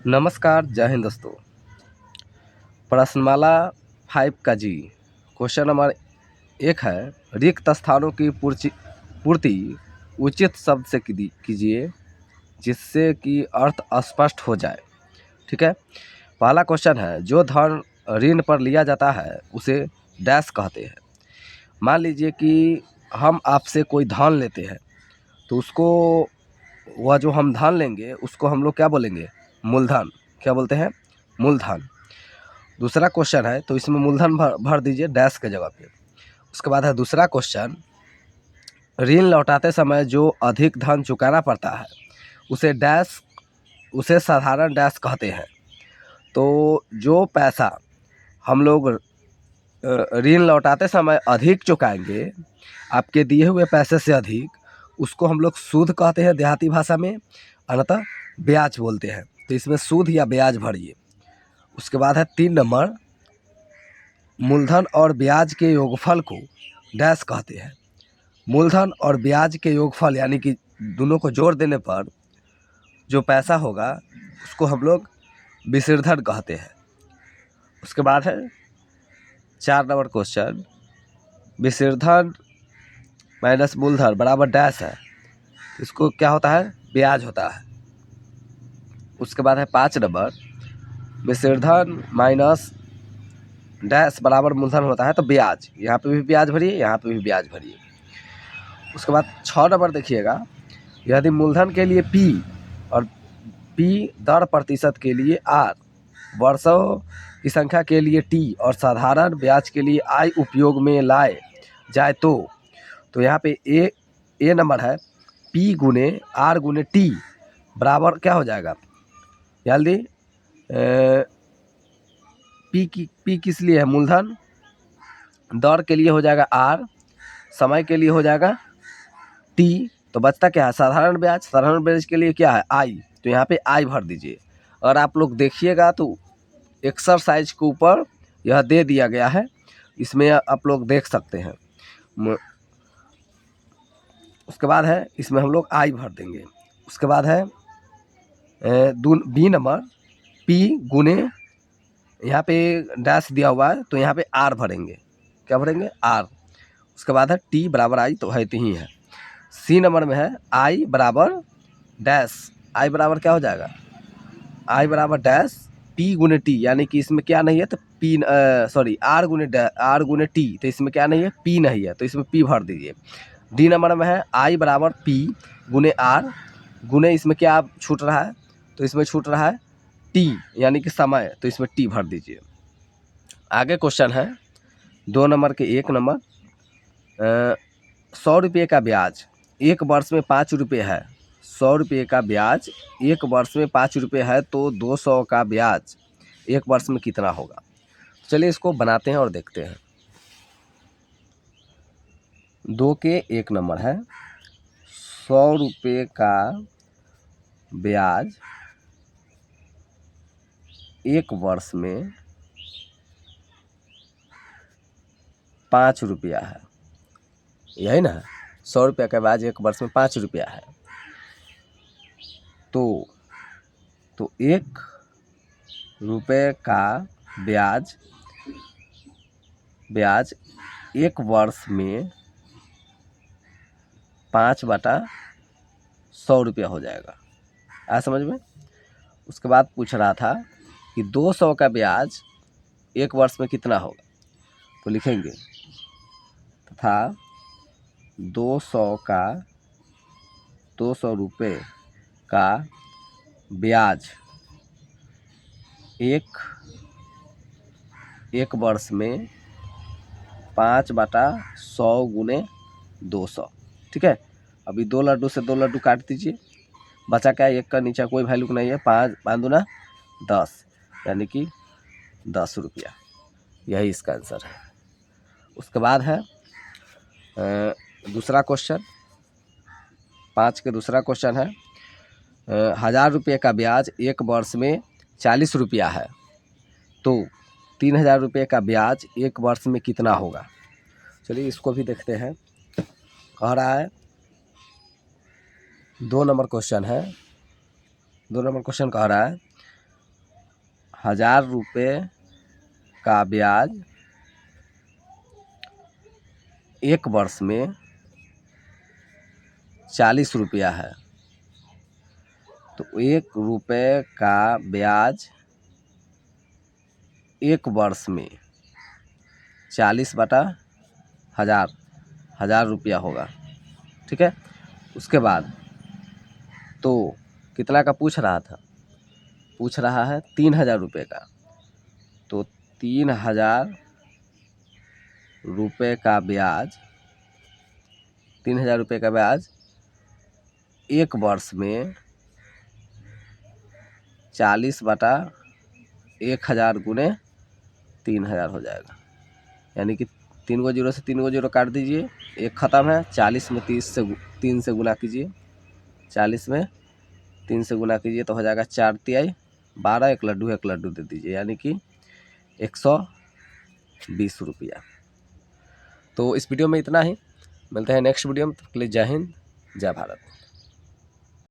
नमस्कार, जय हिंद दोस्तों। प्रश्नमाला 5 का जी क्वेश्चन नंबर 1 है, रिक्त स्थानों की पूर्ति उचित शब्द से कीजिए जिससे कि अर्थ स्पष्ट हो जाए। ठीक है। पहला क्वेश्चन है, जो धन ऋण पर लिया जाता है उसे डैश कहते हैं। मान लीजिए कि हम आपसे कोई धन लेते हैं तो उसको, वह जो हम धन लेंगे उसको हम लोग क्या बोलेंगे? मूलधन। क्या बोलते हैं? मूलधन। दूसरा क्वेश्चन है तो इसमें मूलधन भर दीजिए डैश के जगह पे। उसके बाद है दूसरा क्वेश्चन, ऋण लौटाते समय जो अधिक धन चुकाना पड़ता है उसे साधारण डैश कहते हैं। तो जो पैसा हम लोग ऋण लौटाते समय अधिक चुकाएंगे, आपके दिए हुए पैसे से अधिक, उसको हम लोग सूद कहते हैं देहाती भाषा में, अन्यथा ब्याज बोलते हैं। तो इसमें सूद या ब्याज भरिए। उसके बाद है 3 नंबर, मूलधन और ब्याज के योगफल को डैश कहते हैं। मूलधन और ब्याज के योगफल यानी कि दोनों को जोड़ देने पर जो पैसा होगा उसको हम लोग विशेषधन कहते हैं। उसके बाद है 4 नंबर क्वेश्चन, विशेषधन माइनस मूलधन बराबर डैश है, इसको क्या होता है? ब्याज होता है। उसके बाद है 5 नंबर, विशेषधन माइनस डैश बराबर मूलधन होता है तो ब्याज, यहाँ पे भी ब्याज भरिए, यहाँ पे भी ब्याज भरिए। उसके बाद 6 नंबर देखिएगा, यदि मूलधन के लिए P और P दर प्रतिशत के लिए R, वर्षों की संख्या के लिए T और साधारण ब्याज के लिए I उपयोग में लाए जाए तो यहाँ पे ए नंबर है, P गुने R गुने T बराबर क्या हो जाएगा? जल्दी, P किस लिए है? मूलधन। दर के लिए हो जाएगा R, समय के लिए हो जाएगा T, तो बचता क्या है? साधारण ब्याज। साधारण ब्याज के लिए क्या है? I, तो यहाँ पे I भर दीजिए। और आप लोग देखिएगा तो एक्सरसाइज के ऊपर यह दे दिया गया है, इसमें आप लोग देख सकते हैं। उसके बाद है इसमें हम लोग I भर देंगे। उसके बाद है बी नंबर, P गुने, यहाँ पे डैश दिया हुआ है तो यहाँ पे R भरेंगे। क्या भरेंगे? R। उसके बाद है T बराबर I, तो है ही है। सी नंबर में है I बराबर डैश। I बराबर क्या हो जाएगा? I बराबर डैश P गुने T, यानी कि इसमें क्या नहीं है तो P, सॉरी, R गुने T, तो इसमें क्या नहीं है? P नहीं है, तो इसमें P भर दीजिए। डी नंबर में है I बराबर P गुने R गुने, इसमें क्या छूट रहा है? तो इसमें छूट रहा है T यानी कि समय, तो इसमें T भर दीजिए। आगे क्वेश्चन है 2 नंबर के 1 नंबर, 100 रुपये का ब्याज 1 वर्ष में 5 रुपये है। 100 रुपये का ब्याज 1 वर्ष में 5 रुपये है तो 200 का ब्याज 1 वर्ष में कितना होगा? चलिए इसको बनाते हैं और देखते हैं। 2 के 1 नंबर है, 100 रुपये का ब्याज 1 वर्ष में 5 रुपया है, यही ना? 100 रुपये का ब्याज 1 वर्ष में 5 रुपया है। तो 1 रुपये का ब्याज 1 वर्ष में 5/100 रुपया हो जाएगा। आ समझ में? उसके बाद पूछ रहा था कि 200 का ब्याज 1 वर्ष में कितना होगा, तो लिखेंगे तथा 200 रुपये का ब्याज एक वर्ष में 5/100 गुने 200। ठीक है। अभी 2 लड्डू से 2 लड्डू काट दीजिए, बचा क्या? 1 का नीचे कोई वैल्यू नहीं है, 5 दूना 10, यानी कि 10 रुपया। यही इसका आंसर है। उसके बाद है दूसरा क्वेश्चन, 5 के दूसरा क्वेश्चन है, 1000 रुपये का ब्याज 1 वर्ष में 40 रुपया है तो 3000 रुपये का ब्याज 1 वर्ष में कितना होगा? चलिए इसको भी देखते हैं। कह रहा है 2 नंबर क्वेश्चन है, 2 नंबर क्वेश्चन कह रहा है ₹1000 का ब्याज 1 वर्ष में 40 रुपया है। तो ₹1 का ब्याज 1 वर्ष में 40/1000 ₹1000 होगा। ठीक है। उसके बाद तो कितना का पूछ रहा था? पूछ रहा है ₹3000 का। तो ₹3000 का ब्याज, ₹3000 का ब्याज 1 वर्ष में 40/1000 गुने 3000 हो जाएगा। यानी कि 3 गो जीरो से 3 गो जीरो काट दीजिए, एक ख़त्म है। 40 में 3 से गुना कीजिए, 40 में 3 से गुना कीजिए तो हो जाएगा 4 तिहाई 12, एक लड्डू दे दीजिए, यानी कि 120 रुपया। तो इस वीडियो में इतना ही, मिलते हैं नेक्स्ट वीडियो में। तो प्लीज़ जय हिंद, जय भारत।